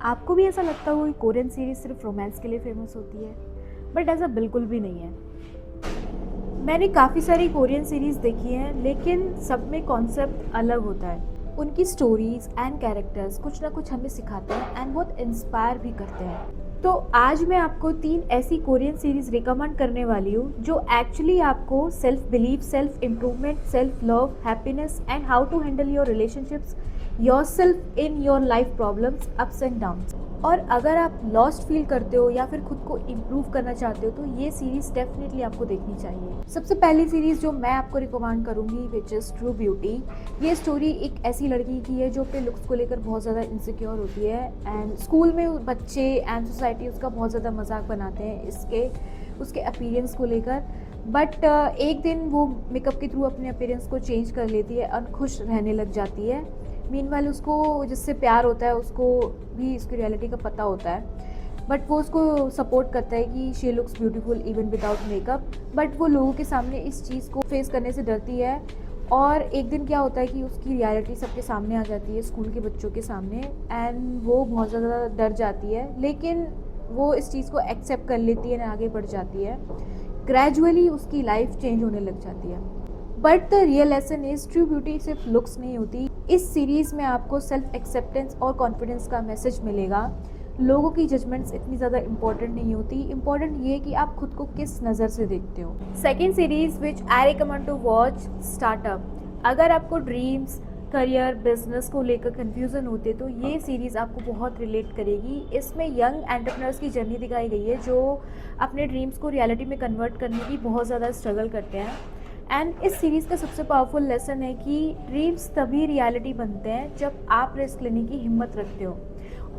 आपको भी ऐसा लगता हो कि कोरियन सीरीज सिर्फ रोमांस के लिए फेमस होती है? बट ऐसा बिल्कुल भी नहीं है। मैंने काफ़ी सारी कोरियन सीरीज़ देखी हैं, लेकिन सब में कॉन्सेप्ट अलग होता है। उनकी स्टोरीज़ एंड कैरेक्टर्स कुछ ना कुछ हमें सिखाते हैं एंड बहुत इंस्पायर भी करते हैं। तो आज मैं आपको 3 ऐसी कोरियन सीरीज़ रिकमेंड करने वाली हूँ जो एक्चुअली आपको self believe, self improvement, self love, happiness and how to handle your relationships, yourself in your life problems, ups and downs. और अगर आप लॉस्ट फील करते हो या फिर खुद को इम्प्रूव करना चाहते हो तो ये सीरीज़ डेफिनेटली आपको देखनी चाहिए। सबसे पहली सीरीज़ जो मैं आपको रिकमेंड करूँगी विच इज़ ट्रू ब्यूटी। ये स्टोरी एक ऐसी लड़की की है जो अपने लुक्स को लेकर बहुत ज़्यादा इनसिक्योर होती है एंड स्कूल में बच्चे एंड सोसाइटी उसका बहुत ज़्यादा मजाक बनाते हैं उसके अपीयरेंस को लेकर। बट एक दिन वो मेकअप के थ्रू अपने अपीयरेंस को चेंज कर लेती है और खुश रहने लग जाती है। मीनवाइल उसको जिससे प्यार होता है उसको भी इसकी रियलिटी का पता होता है, बट वो उसको सपोर्ट करता है कि she looks beautiful even without makeup. But वो लोगों के सामने इस चीज़ को फेस करने से डरती है और एक दिन क्या होता है कि उसकी रियलिटी सबके सामने आ जाती है, स्कूल के बच्चों के सामने, एंड वो बहुत ज़्यादा डर जाती है। लेकिन वो इस चीज़ को एक्सेप्ट कर लेती है और आगे बढ़ जाती है। ग्रेजुअली उसकी लाइफ चेंज होने लग जाती है। But the real lesson is true beauty सिर्फ लुक्स नहीं होती। इस सीरीज़ में आपको सेल्फ एक्सेप्टेंस और कॉन्फिडेंस का मैसेज मिलेगा। लोगों की जजमेंट्स इतनी ज़्यादा इंपॉर्टेंट नहीं होती, इंपॉर्टेंट ये कि आप खुद को किस नज़र से देखते हो। Second series which I recommend to watch, startup. अगर आपको ड्रीम्स, करियर, बिजनेस को लेकर कन्फ्यूज़न होते तो ये सीरीज़ आपको बहुत रिलेट करेगी। इसमें यंग एंटरप्रेन्योर्स की जर्नी दिखाई गई है जो अपने ड्रीम्स को रियलिटी में कन्वर्ट करने की बहुत ज़्यादा स्ट्रगल करते हैं। एंड इस सीरीज़ का सबसे पावरफुल लेसन है कि ड्रीम्स तभी रियलिटी बनते हैं जब आप रिस्क लेने की हिम्मत रखते हो।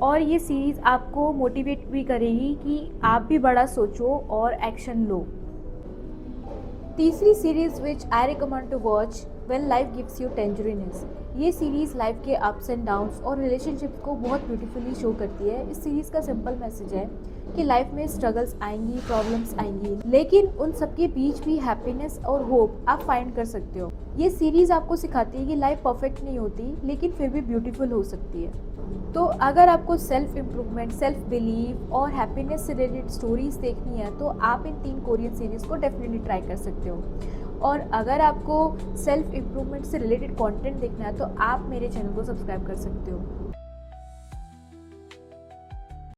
और ये सीरीज़ आपको मोटिवेट भी करेगी कि आप भी बड़ा सोचो और एक्शन लो। तीसरी series which I recommend to watch, when life gives you tangerines. ये सीरीज़ लाइफ के अप्स एंड डाउन्स और रिलेशनशिप को बहुत ब्यूटीफुली शो करती है। इस सीरीज़ का सिंपल मैसेज है कि लाइफ में स्ट्रगल्स आएंगी, प्रॉब्लम्स आएंगी, लेकिन उन सबके बीच भी हैप्पीनेस और होप आप फाइंड कर सकते हो। ये सीरीज़ आपको सिखाती है कि लाइफ परफेक्ट नहीं होती लेकिन फिर भी ब्यूटीफुल हो सकती है। तो अगर आपको सेल्फ इम्प्रूवमेंट, सेल्फ बिलीव और हैप्पीनेस से रिलेटेड स्टोरीज़ देखनी है तो आप इन 3 कोरियन सीरीज़ को डेफिनेटली ट्राई कर सकते हो। और अगर आपको सेल्फ इम्प्रूवमेंट से रिलेटेड कंटेंट देखना है तो आप मेरे चैनल को सब्सक्राइब कर सकते हो।